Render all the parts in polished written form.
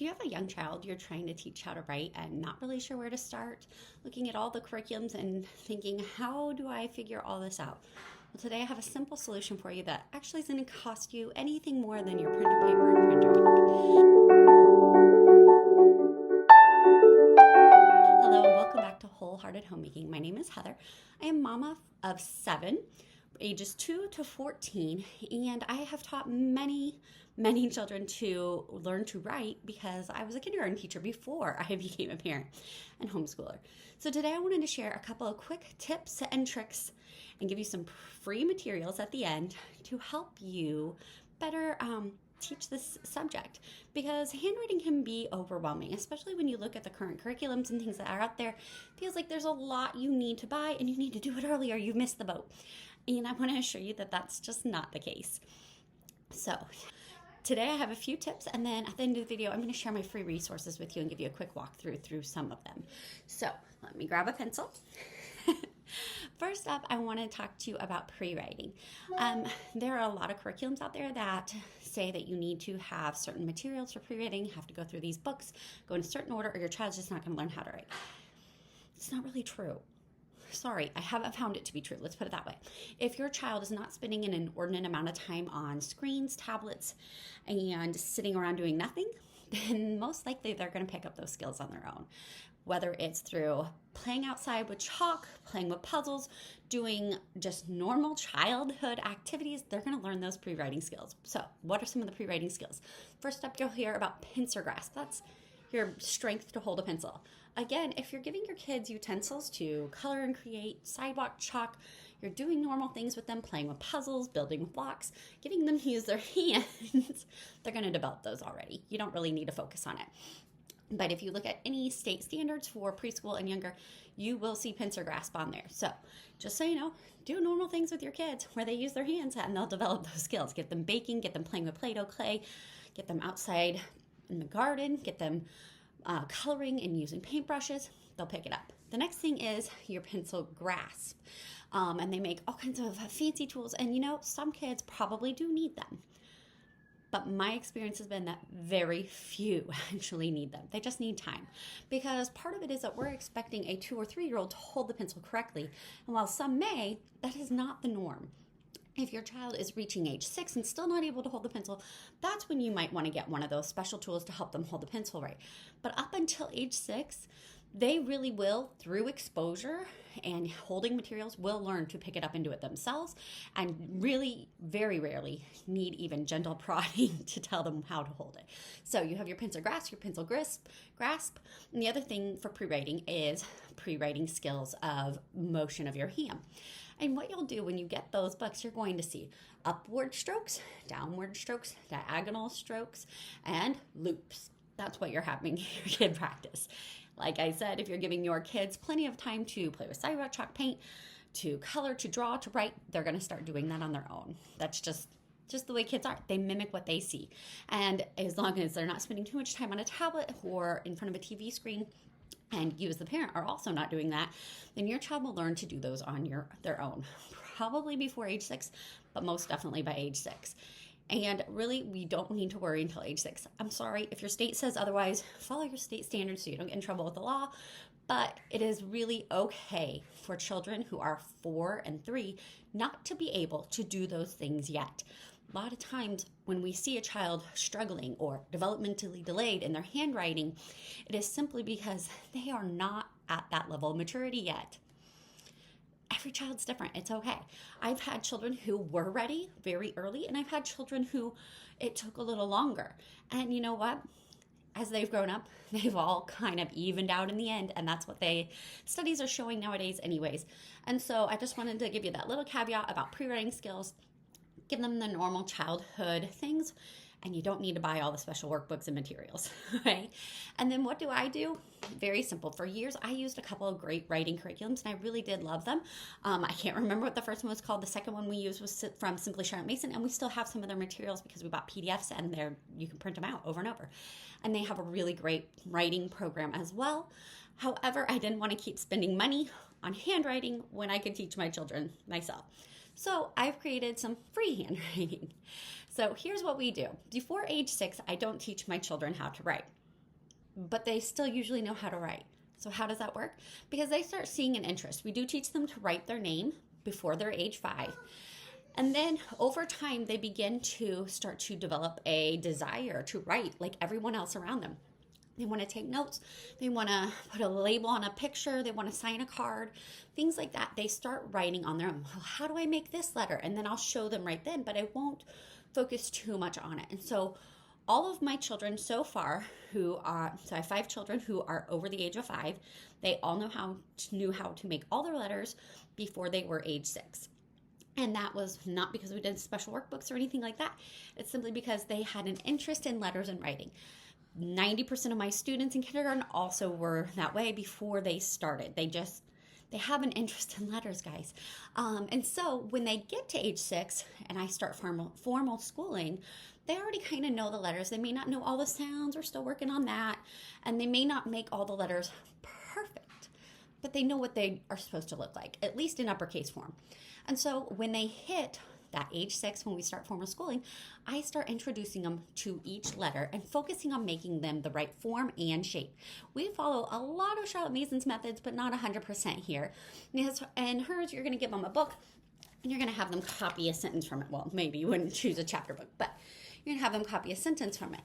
Do you have a young child you're trying to teach how to write and not really sure where to start? Looking at all the curriculums and thinking, how do I figure all this out? Well, today I have a simple solution for you that actually isn't going to cost you anything more than your printer paper and printer ink. Hello and welcome back to Wholehearted Homemaking. My name is Heather. I am mama of 7, ages 2 to 14, and I have taught many children to learn to write because I was a kindergarten teacher before I became a parent and homeschooler. So today I wanted to share a couple of quick tips and tricks and give you some free materials at the end to help you better teach this subject, because handwriting can be overwhelming, especially when you look at the current curriculums and things that are out there. It feels like there's a lot you need to buy and you need to do it early or you've missed the boat. And I want to assure you that that's just not the case. So today I have a few tips, and then at the end of the video I'm going to share my free resources with you and give you a quick walkthrough through some of them. So let me grab a pencil. First up, I want to talk to you about pre-writing. There are a lot of curriculums out there that say that you need to have certain materials for pre-writing, have to go through these books, go in a certain order, or your child's just not going to learn how to write. It's not really true. Sorry, I haven't found it to be true. Let's put it that way. If your child is not spending an inordinate amount of time on screens, tablets, and sitting around doing nothing, then most likely they're going to pick up those skills on their own. Whether it's through playing outside with chalk, playing with puzzles, doing just normal childhood activities, they're going to learn those pre-writing skills. So what are some of the pre-writing skills? First up, you'll hear about pincer grasp. That's your strength to hold a pencil. Again, if you're giving your kids utensils to color and create, sidewalk chalk, you're doing normal things with them, playing with puzzles, building with blocks, giving them to use their hands, they're going to develop those already. You don't really need to focus on it. But if you look at any state standards for preschool and younger, you will see pincer grasp on there. So just so you know, do normal things with your kids where they use their hands and they'll develop those skills. Get them baking, get them playing with Play-Doh clay, get them outside in the garden, get them coloring and using paintbrushes. They'll pick it up. The next thing is your pencil grasp. And they make all kinds of fancy tools. And you know, some kids probably do need them. But my experience has been that very few actually need them. They just need time. Because part of it is that we're expecting a 2 or 3-year-old to hold the pencil correctly. And while some may, that is not the norm. If your child is reaching age 6 and still not able to hold the pencil, that's when you might want to get one of those special tools to help them hold the pencil right. But up until age 6, they really will, through exposure and holding materials, will learn to pick it up and do it themselves, and really very rarely need even gentle prodding to tell them how to hold it. So you have your pencil grasp, your pencil grasp. And the other thing for pre-writing is pre-writing skills of motion of your hand. And what you'll do when you get those books, you're going to see upward strokes, downward strokes, diagonal strokes, and loops. That's what you're having your kid practice. Like I said, if you're giving your kids plenty of time to play with sidewalk chalk paint, to color, to draw, to write, they're going to start doing that on their own. That's just the way kids are. They mimic what they see. And as long as they're not spending too much time on a tablet or in front of a TV screen, and you as the parent are also not doing that, then your child will learn to do those on their own. Probably before age 6, but most definitely by age 6. And really, we don't need to worry until age 6. I'm sorry, if your state says otherwise, follow your state standards so you don't get in trouble with the law. But it is really okay for children who are 4 and 3 not to be able to do those things yet. A lot of times when we see a child struggling or developmentally delayed in their handwriting, it is simply because they are not at that level of maturity yet. Every child's different. It's okay. I've had children who were ready very early, and I've had children who it took a little longer. And you know what? As they've grown up, they've all kind of evened out in the end, and that's what studies are showing nowadays anyways. And so I just wanted to give you that little caveat about pre-writing skills. Give them the normal childhood things, and you don't need to buy all the special workbooks and materials, right? And then what do? Very simple. For years, I used a couple of great writing curriculums, and I really did love them. I can't remember what the first one was called. The second one we used was from Simply Charlotte Mason, and we still have some of their materials because we bought PDFs, and you can print them out over and over. And they have a really great writing program as well. However, I didn't want to keep spending money on handwriting when I could teach my children myself. So I've created some free handwriting. So here's what we do. Before age 6, I don't teach my children how to write. but they still usually know how to write. So how does that work? Because they start seeing an interest. We do teach them to write their name before they're age 5. And then over time, they begin to start to develop a desire to write like everyone else around them. They want to take notes. They want to put a label on a picture. They want to sign a card, things like that. They start writing on their own. Well, how do I make this letter? And then I'll show them right then, but I won't focus too much on it. And so all of my children so far so I have 5 children who are over the age of 5. They all knew how to make all their letters before they were age 6. And that was not because we did special workbooks or anything like that. It's simply because they had an interest in letters and writing. 90% of my students in kindergarten also were that way before they started. They have an interest in letters, guys. And so when they get to age 6 and I start formal schooling, they already kind of know the letters. They may not know all the sounds. We're still working on that. And they may not make all the letters perfect, but they know what they are supposed to look like, at least in uppercase form. And so when they hit that age 6, when we start formal schooling, I start introducing them to each letter and focusing on making them the right form and shape. We follow a lot of Charlotte Mason's methods, but not 100% here. And hers, you're going to give them a book and you're going to have them copy a sentence from it. Well, maybe you wouldn't choose a chapter book, but you're going to have them copy a sentence from it.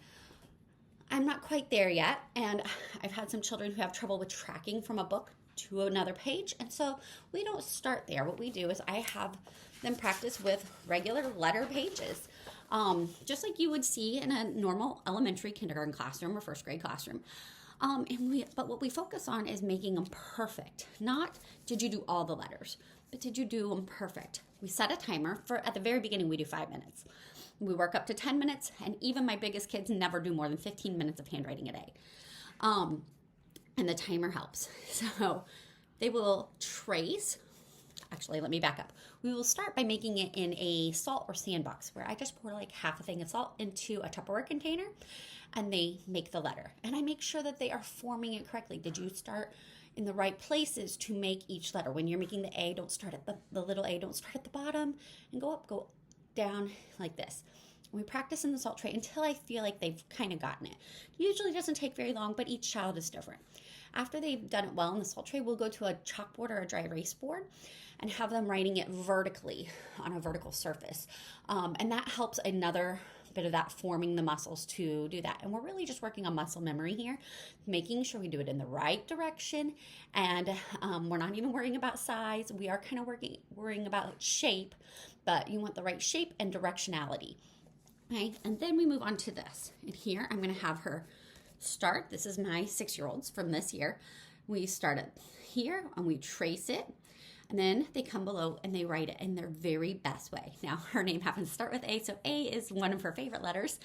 I'm not quite there yet, and I've had some children who have trouble with tracking from a book to another page, and so we don't start there. What we do is I have them practice with regular letter pages, just like you would see in a normal elementary kindergarten classroom or first grade classroom. But what we focus on is making them perfect. Not did you do all the letters, but did you do them perfect? We set a timer for, at the very beginning, we do 5 minutes. We work up to 10 minutes, and even my biggest kids never do more than 15 minutes of handwriting a day. And the timer helps. So they will trace. Actually, let me back up. We will start by making it in a salt or sandbox where I just pour like half a thing of salt into a Tupperware container and they make the letter. And I make sure that they are forming it correctly. Did you start in the right places to make each letter? When you're making the A, don't start at the little A, don't start at the bottom and go up, go down like this. We practice in the salt tray until I feel like they've kind of gotten it. Usually doesn't take very long, but each child is different. After they've done it well in the salt tray, we'll go to a chalkboard or a dry erase board and have them writing it vertically on a vertical surface. And that helps another bit of that forming the muscles to do that. And we're really just working on muscle memory here, making sure we do it in the right direction. And we're not even worrying about size. We are kind of worrying about shape, but you want the right shape and directionality. Okay, and then we move on to this. And here I'm going to have her start. This is my 6-year-olds from this year. We start it here and we trace it. And then they come below and they write it in their very best way. Now, her name happens to start with A, so A is one of her favorite letters.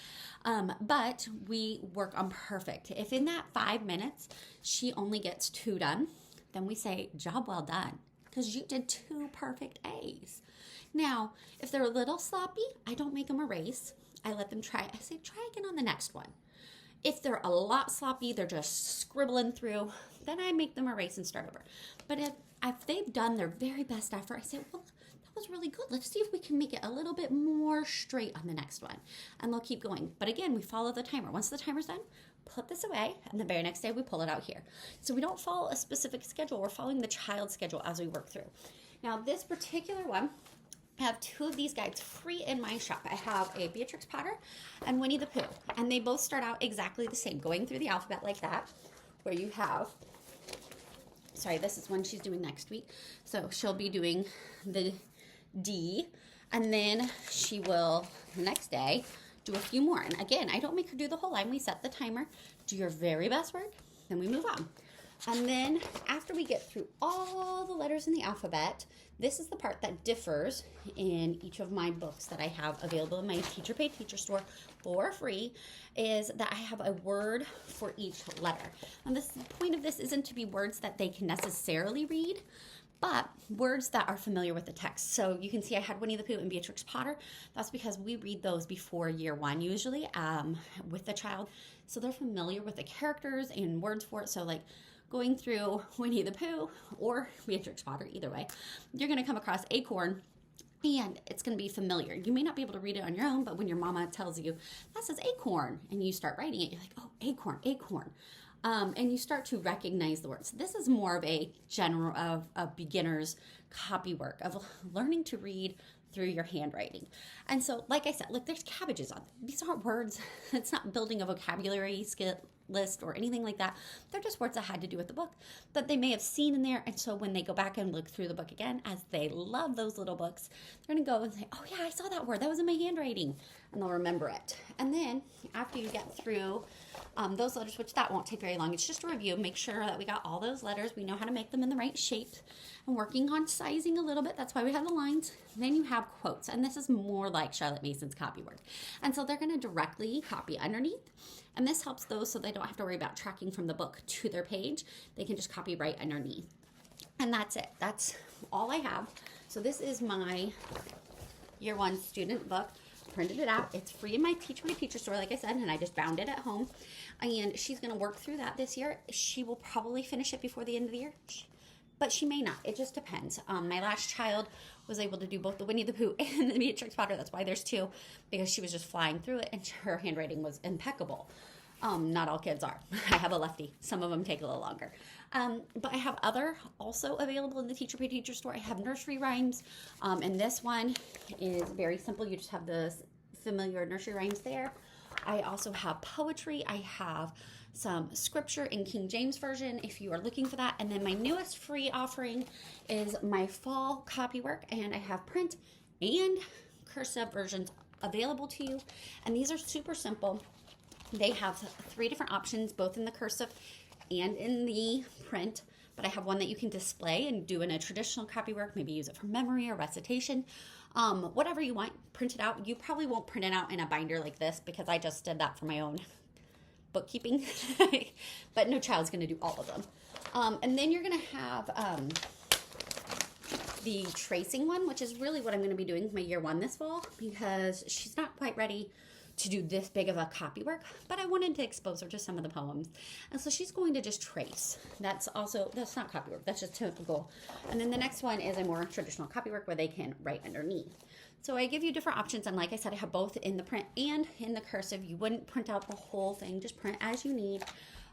But we work on perfect. If in that 5 minutes she only gets 2 done, then we say, job well done, because you did 2 perfect A's. Now, if they're a little sloppy, I don't make them erase. I let them try. I say, try again on the next one. If they're a lot sloppy, they're just scribbling through, then I make them erase and start over. But if they've done their very best effort, I say, well, that was really good. Let's see if we can make it a little bit more straight on the next one. And they'll keep going. But again, we follow the timer. Once the timer's done, put this away, and the very next day we pull it out here. So we don't follow a specific schedule. We're following the child's schedule as we work through. Now, this particular one, I have 2 of these guides free in my shop. I have a Beatrix Potter and Winnie the Pooh, and they both start out exactly the same, going through the alphabet like that, where you have, sorry, this is one she's doing next week, so she'll be doing the D, and then she will, the next day, do a few more. And again, I don't make her do the whole line. We set the timer, do your very best work, then we move on. And then after we get through all the letters in the alphabet, this is the part that differs in each of my books that I have available in my Teacher Pay Teacher store for free, is that I have a word for each letter. And the point of this isn't to be words that they can necessarily read, but words that are familiar with the text. So you can see I had Winnie the Pooh and Beatrix Potter. That's because we read those before year 1 usually with the child. So they're familiar with the characters and words for it. So like, going through Winnie the Pooh or Beatrix Potter, either way, you're going to come across acorn, and it's going to be familiar. You may not be able to read it on your own, but when your mama tells you, that says acorn, and you start writing it, you're like, oh, acorn, acorn. and you start to recognize the words. This is more of a general of a beginner's copy work of learning to read through your handwriting. And so, like I said, look, there's cabbages on them. These aren't words. It's not building a vocabulary skill list or anything like that. They're just words that had to do with the book that they may have seen in there. And so when they go back and look through the book again, as they love those little books, they're going to go and say, oh yeah, I saw that word. That was in my handwriting. And they'll remember it. And then after you get through those letters, which that won't take very long, it's just a review. Make sure that we got all those letters. We know how to make them in the right shape. I'm working on sizing a little bit. That's why we have the lines. Then you have quotes. And this is more like Charlotte Mason's copywork. And so they're going to directly copy underneath. And this helps those so they don't have to worry about tracking from the book to their page. They can just copy right underneath. And that's it. That's all I have. So this is my year 1 student book. Printed it out. It's free in my teacher store, like I said, and I just bound it at home. And she's going to work through that this year. She will probably finish it before the end of the year, but she may not. It just depends. My last child was able to do both the Winnie the Pooh and the Beatrix Potter. That's why there's 2, because she was just flying through it, and her handwriting was impeccable. Not all kids are. I have a lefty. Some of them take a little longer. But I have other also available in the teacher store. I have nursery rhymes, and this one is very simple. You just have the familiar nursery rhymes there. I also have poetry. I have some scripture in King James Version if you are looking for that. And then my newest free offering is my fall copywork, and I have print and cursive versions available to you. And these are super simple. They have 3 different options, both in the cursive and in the print, but I have one that you can display and do in a traditional copywork, maybe use it for memory or recitation, whatever you want, print it out. You probably won't print it out in a binder like this because I just did that for my own bookkeeping, but no child's going to do all of them. And then you're going to have the tracing one, which is really what I'm going to be doing with my year 1 this fall, because she's not quite ready to do this big of a copywork, but I wanted to expose her to some of the poems. And so she's going to just trace. That's not copywork, that's just typical. And then the next one is a more traditional copywork where they can write underneath. So I give you different options, and like I said, I have both in the print and in the cursive. You wouldn't print out the whole thing, just print as you need.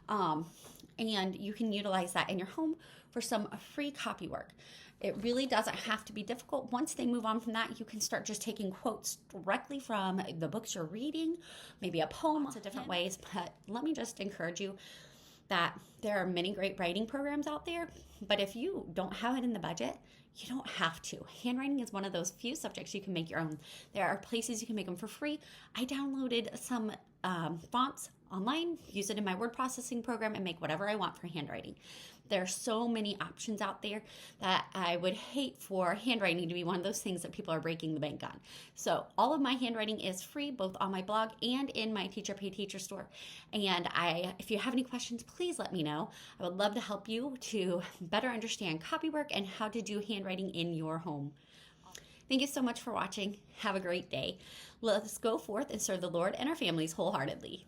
And you can utilize that in your home for some free copywork. It really doesn't have to be difficult. Once they move on from that, you can start just taking quotes directly from the books you're reading, maybe a poem, lots of different ways. But let me just encourage you that there are many great writing programs out there, but if you don't have it in the budget, you don't have to. Handwriting is one of those few subjects you can make your own. There are places you can make them for free. I downloaded some fonts online, use it in my word processing program, and make whatever I want for handwriting. There are so many options out there that I would hate for handwriting to be one of those things that people are breaking the bank on. So all of my handwriting is free, both on my blog and in my Teacher Pay Teacher store. And if you have any questions, please let me know. I would love to help you to better understand copywork and how to do handwriting in your home. Thank you so much for watching. Have a great day. Let us go forth and serve the Lord and our families wholeheartedly.